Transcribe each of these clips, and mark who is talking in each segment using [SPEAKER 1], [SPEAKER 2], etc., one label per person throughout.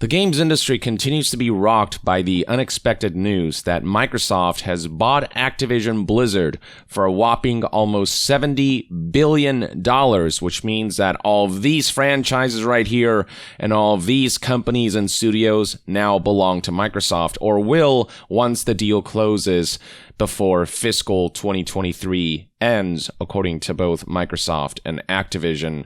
[SPEAKER 1] The games industry continues to be rocked by the unexpected news that Microsoft has bought Activision Blizzard for a whopping almost $70 billion, which means that all of these franchises right here and all of these companies and studios now belong to Microsoft, or will once the deal closes before fiscal 2023 ends, according to both Microsoft and Activision.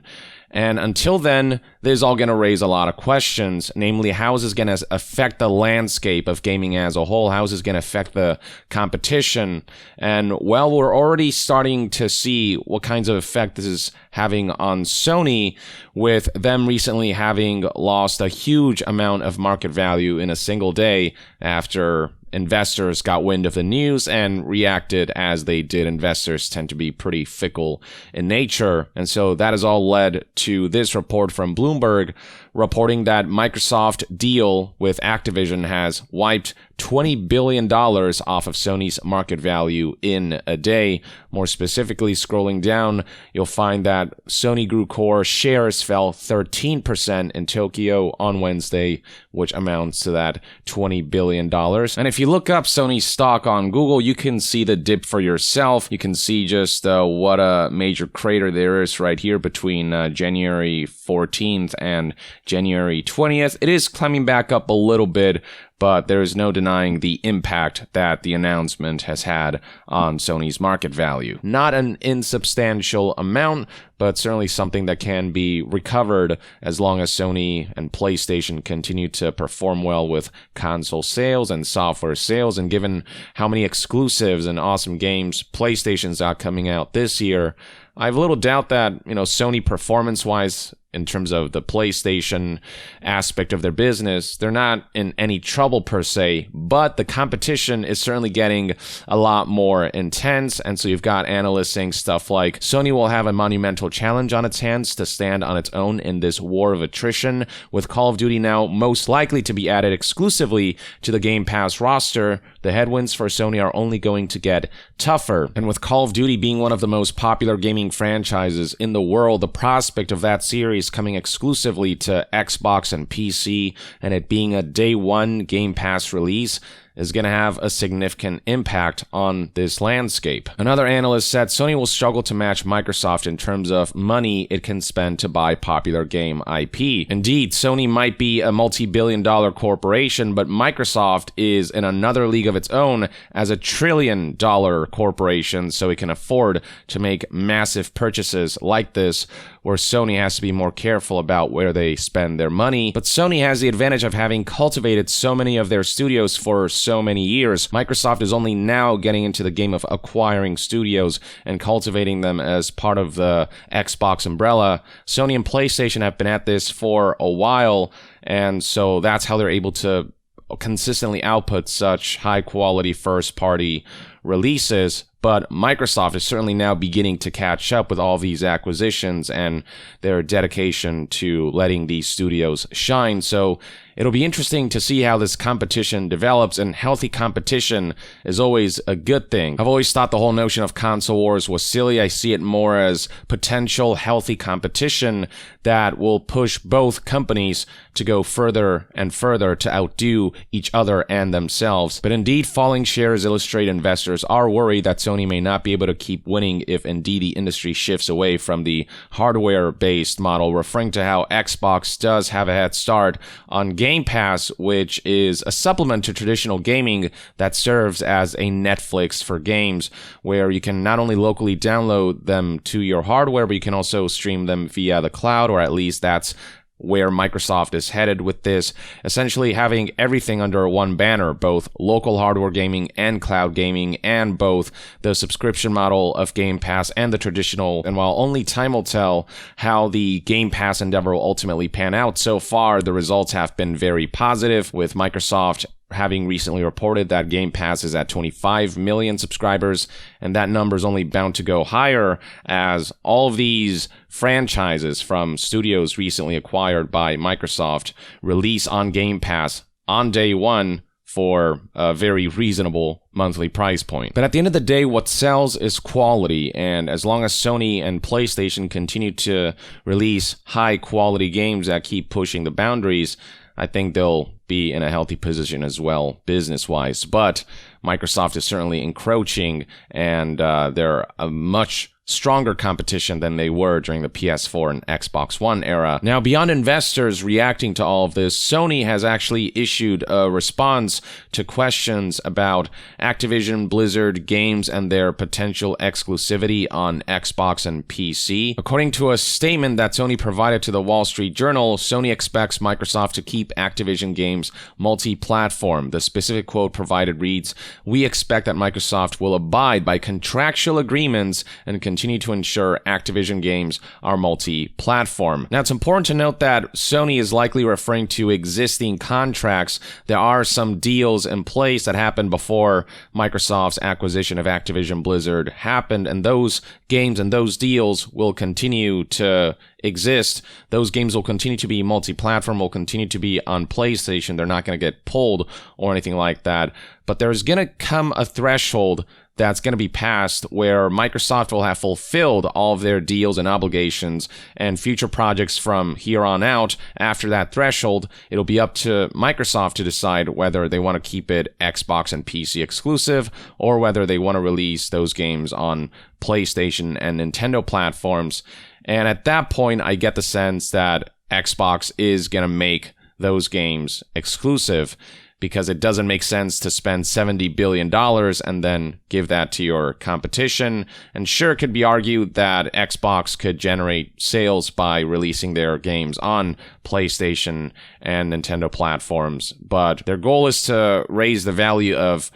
[SPEAKER 1] And until then, this is all going to raise a lot of questions, namely, how is this going to affect the landscape of gaming as a whole? How is this going to affect the competition? And, well, we're already starting to see what kinds of effect this is having on Sony, with them recently having lost a huge amount of market value in a single day after investors got wind of the news and reacted as they did. Investors tend to be pretty fickle in nature. And so that has all led to this report from Bloomberg reporting that Microsoft deal with Activision has wiped $20 billion off of Sony's market value in a day. More specifically, scrolling down, you'll find that Sony Group Core shares fell 13% in Tokyo on Wednesday, which amounts to that $20 billion. And if you look up Sony's stock on Google, you can see the dip for yourself. You can see just what a major crater there is right here between January 14th and January 20th. It is climbing back up a little bit, but there is no denying the impact that the announcement has had on Sony's market value. Not an insubstantial amount, but certainly something that can be recovered as long as Sony and PlayStation continue to perform well with console sales and software sales. And given how many exclusives and awesome games PlayStation's got coming out this year, I have a little doubt that, Sony performance-wise, in terms of the PlayStation aspect of their business, they're not in any trouble per se, but the competition is certainly getting a lot more intense. And so you've got analysts saying stuff like Sony will have a monumental challenge on its hands to stand on its own in this war of attrition, with Call of Duty now most likely to be added exclusively to the Game Pass roster. The headwinds for Sony are only going to get tougher. And with Call of Duty being one of the most popular gaming franchises in the world, the prospect of that series coming exclusively to Xbox and PC, and it being a day one Game Pass release, is going to have a significant impact on this landscape. Another analyst said Sony will struggle to match Microsoft in terms of money it can spend to buy popular game IP. Indeed, Sony might be a multi-billion-dollar corporation, but Microsoft is in another league of its own as a trillion-dollar corporation, so it can afford to make massive purchases like this, where Sony has to be more careful about where they spend their money. But Sony has the advantage of having cultivated so many of their studios for so many years. Microsoft is only now getting into the game of acquiring studios and cultivating them as part of the Xbox umbrella. Sony and PlayStation have been at this for a while, and so that's how they're able to consistently output such high-quality first-party releases. But Microsoft is certainly now beginning to catch up with all these acquisitions and their dedication to letting these studios shine. So it'll be interesting to see how this competition develops, and healthy competition is always a good thing. I've always thought the whole notion of console wars was silly. I see it more as potential healthy competition that will push both companies to go further and further to outdo each other and themselves. But indeed, falling shares illustrate investors are worried that Sony may not be able to keep winning if indeed the industry shifts away from the hardware-based model, referring to how Xbox does have a head start on Game Pass, which is a supplement to traditional gaming that serves as a Netflix for games, where you can not only locally download them to your hardware, but you can also stream them via the cloud, or at least that's where Microsoft is headed with this, essentially having everything under one banner, both local hardware gaming and cloud gaming, and both the subscription model of Game Pass and the traditional. And while only time will tell how the Game Pass endeavor will ultimately pan out, so far the results have been very positive, with Microsoft having recently reported that Game Pass is at 25 million subscribers, and that number is only bound to go higher as all of these franchises from studios recently acquired by Microsoft release on Game Pass on day one for a very reasonable monthly price point. But at the end of the day, what sells is quality, and as long as Sony and PlayStation continue to release high quality games that keep pushing the boundaries, I think they'll be in a healthy position as well, business-wise. But Microsoft is certainly encroaching, and they're a much stronger competition than they were during the PS4 and Xbox One era. Now, beyond investors reacting to all of this, Sony has actually issued a response to questions about Activision Blizzard games and their potential exclusivity on Xbox and PC. According to a statement that Sony provided to the Wall Street Journal, Sony expects Microsoft to keep Activision games multi-platform. The specific quote provided reads, "We expect that Microsoft will abide by contractual agreements and continue to ensure Activision games are multi-platform." Now, it's important to note that Sony is likely referring to existing contracts. There are some deals in place that happened before Microsoft's acquisition of Activision Blizzard happened, and those games and those deals will continue to exist. Those games will continue to be multi-platform, will continue to be on PlayStation. They're not going to get pulled or anything like that. But there's going to come a threshold that's going to be passed where Microsoft will have fulfilled all of their deals and obligations, and future projects from here on out, after that threshold, it'll be up to Microsoft to decide whether they want to keep it Xbox and PC exclusive, or whether they want to release those games on PlayStation and Nintendo platforms. And at that point, I get the sense that Xbox is going to make those games exclusive, because it doesn't make sense to spend $70 billion and then give that to your competition. And sure, it could be argued that Xbox could generate sales by releasing their games on PlayStation and Nintendo platforms, but their goal is to raise the value of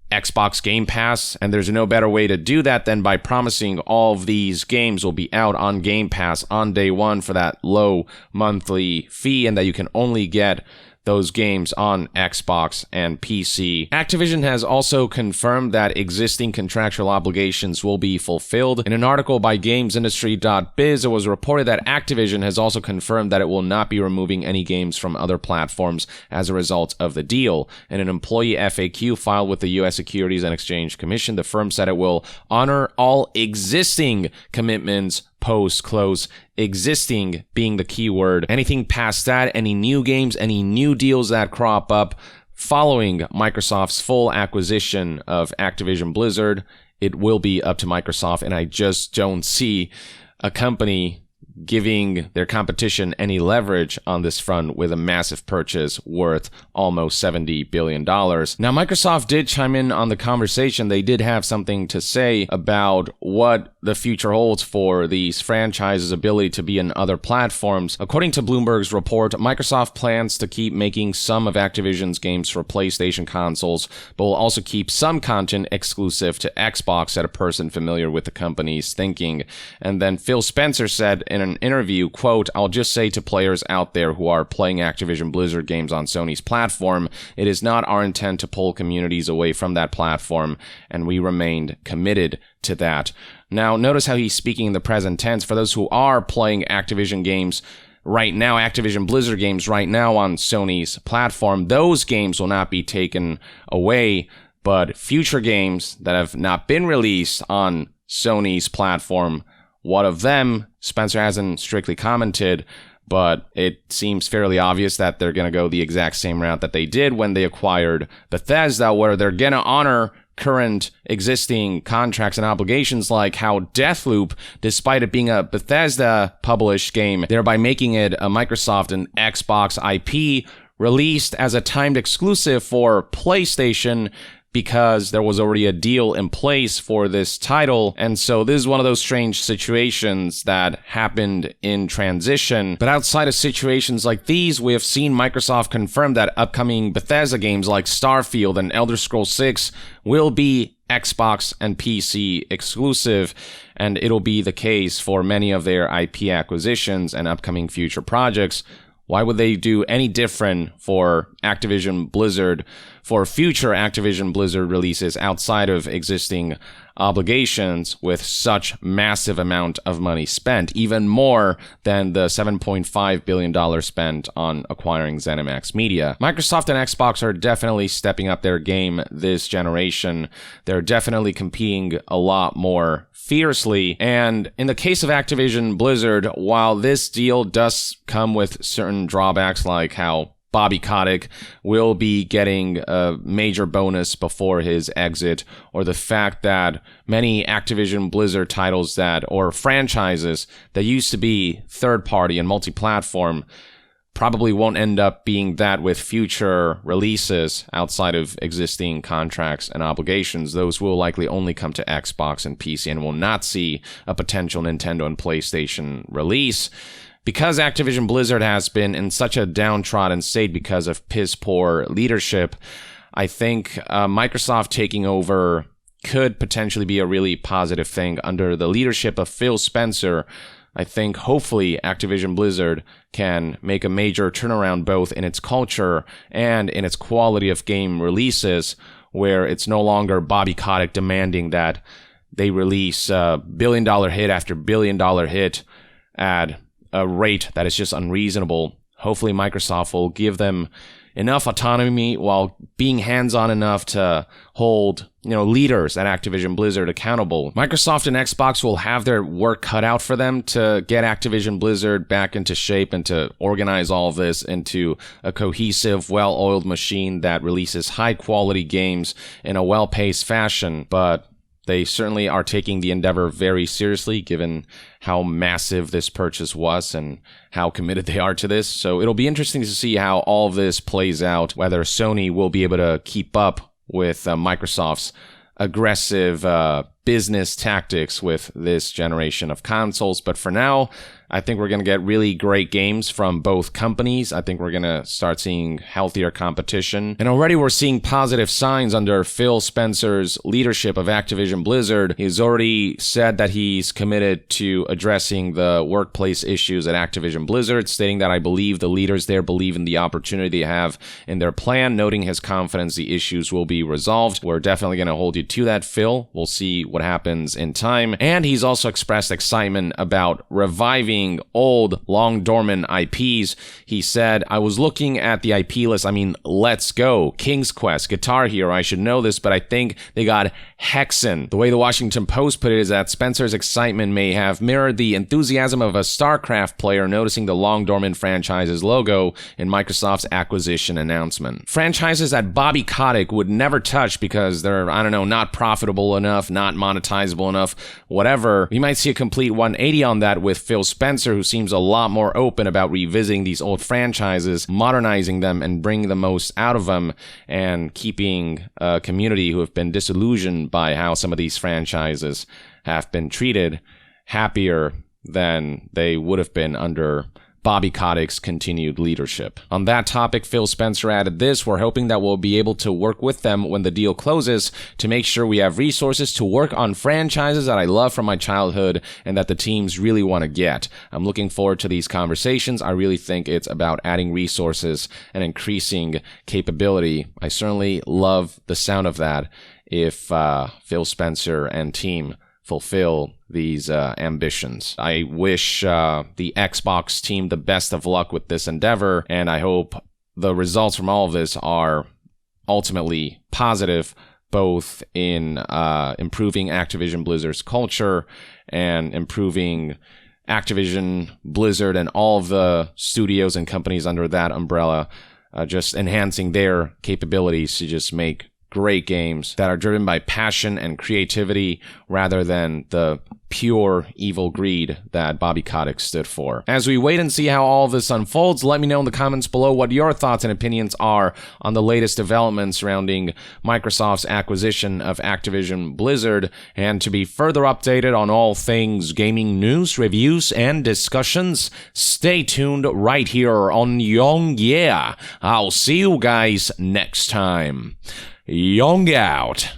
[SPEAKER 1] Xbox Game Pass, and there's no better way to do that than by promising all of these games will be out on Game Pass on day one for that low monthly fee, and that you can only get those games on Xbox and PC. Activision has also confirmed that existing contractual obligations will be fulfilled. In an article by GamesIndustry.biz, it was reported that Activision has also confirmed that it will not be removing any games from other platforms as a result of the deal. In an employee FAQ filed with the U.S. Securities and Exchange Commission, the firm said it will honor all existing commitments post-close, existing being the key word. Anything past that, any new games, any new deals that crop up following Microsoft's full acquisition of Activision Blizzard, it will be up to Microsoft, and I just don't see a company giving their competition any leverage on this front with a massive purchase worth almost $70 billion. Now, Microsoft did chime in on the conversation. They did have something to say about what the future holds for these franchises' ability to be in other platforms. According to Bloomberg's report, Microsoft plans to keep making some of Activision's games for PlayStation consoles, but will also keep some content exclusive to Xbox, said a person familiar with the company's thinking. And then Phil Spencer said in an interview, quote, "I'll just say to players out there who are playing Activision Blizzard games on Sony's platform, it is not our intent to pull communities away from that platform, and we remained committed to that." Now, notice how he's speaking in the present tense. For those who are playing Activision games right now, Activision Blizzard games right now on Sony's platform, those games will not be taken away, but future games that have not been released on Sony's platform, what of them? Spencer hasn't strictly commented, but it seems fairly obvious that they're going to go the exact same route that they did when they acquired Bethesda, where they're going to honor current existing contracts and obligations, like how Deathloop, despite it being a Bethesda published game, thereby making it a Microsoft and Xbox IP, released as a timed exclusive for PlayStation, because there was already a deal in place for this title. And so this is one of those strange situations that happened in transition. But outside of situations like these, we have seen Microsoft confirm that upcoming Bethesda games like Starfield and Elder Scrolls 6 will be Xbox and PC exclusive, and it'll be the case for many of their IP acquisitions and upcoming future projects. Why would they do any different for Activision Blizzard, for future Activision Blizzard releases outside of existing obligations with such massive amount of money spent, even more than the $7.5 billion spent on acquiring ZeniMax Media? Microsoft and Xbox are definitely stepping up their game this generation. They're definitely competing a lot more fiercely. And in the case of Activision Blizzard, while this deal does come with certain drawbacks, like how Bobby Kotick will be getting a major bonus before his exit, or the fact that many Activision Blizzard titles or franchises that used to be third-party and multi-platform probably won't end up being that with future releases outside of existing contracts and obligations. Those will likely only come to Xbox and PC and will not see a potential Nintendo and PlayStation release. Because Activision Blizzard has been in such a downtrodden state because of piss-poor leadership, I think Microsoft taking over could potentially be a really positive thing under the leadership of Phil Spencer. I think hopefully Activision Blizzard can make a major turnaround both in its culture and in its quality of game releases, where it's no longer Bobby Kotick demanding that they release billion-dollar hit after billion-dollar hit at a rate that is just unreasonable. Hopefully Microsoft will give them enough autonomy while being hands-on enough to hold, leaders at Activision Blizzard accountable. Microsoft and Xbox will have their work cut out for them to get Activision Blizzard back into shape and to organize all of this into a cohesive, well-oiled machine that releases high-quality games in a well-paced fashion, but they certainly are taking the endeavor very seriously, given how massive this purchase was and how committed they are to this. So it'll be interesting to see how all of this plays out, whether Sony will be able to keep up with Microsoft's aggressive business tactics with this generation of consoles. But for now, I think we're going to get really great games from both companies. I think we're going to start seeing healthier competition. And already we're seeing positive signs under Phil Spencer's leadership of Activision Blizzard. He's already said that he's committed to addressing the workplace issues at Activision Blizzard, stating that I believe the leaders there believe in the opportunity they have in their plan, noting his confidence the issues will be resolved. We're definitely going to hold you to that, Phil. We'll see what happens in time. And he's also expressed excitement about reviving old, long dormant IPs. He said, I was looking at the IP list. Let's Go, King's Quest, Guitar Hero. I should know this, but I think they got Hexen. The way the Washington Post put it is that Spencer's excitement may have mirrored the enthusiasm of a StarCraft player noticing the long dormant franchise's logo in Microsoft's acquisition announcement. Franchises that Bobby Kotick would never touch because they're, not profitable enough, not monetizable enough, whatever. We might see a complete 180 on that with Phil Spencer, who seems a lot more open about revisiting these old franchises, modernizing them, and bringing the most out of them, and keeping a community who have been disillusioned by how some of these franchises have been treated happier than they would have been under Bobby Kotick's continued leadership. On that topic, Phil Spencer added this: we're hoping that we'll be able to work with them when the deal closes to make sure we have resources to work on franchises that I love from my childhood and that the teams really want to get. I'm looking forward to these conversations. I really think it's about adding resources and increasing capability. I certainly love the sound of that if Phil Spencer and team fulfill these ambitions. I wish the Xbox team the best of luck with this endeavor, and I hope the results from all of this are ultimately positive, both in improving Activision Blizzard's culture and improving Activision Blizzard and all of the studios and companies under that umbrella, just enhancing their capabilities to just make great games that are driven by passion and creativity rather than the pure evil greed that Bobby Kotick stood for. As we wait and see how all of this unfolds, let me know in the comments below what your thoughts and opinions are on the latest developments surrounding Microsoft's acquisition of Activision Blizzard. And to be further updated on all things gaming news, reviews, and discussions, stay tuned right here on Young Yeah. I'll see you guys next time. Young out.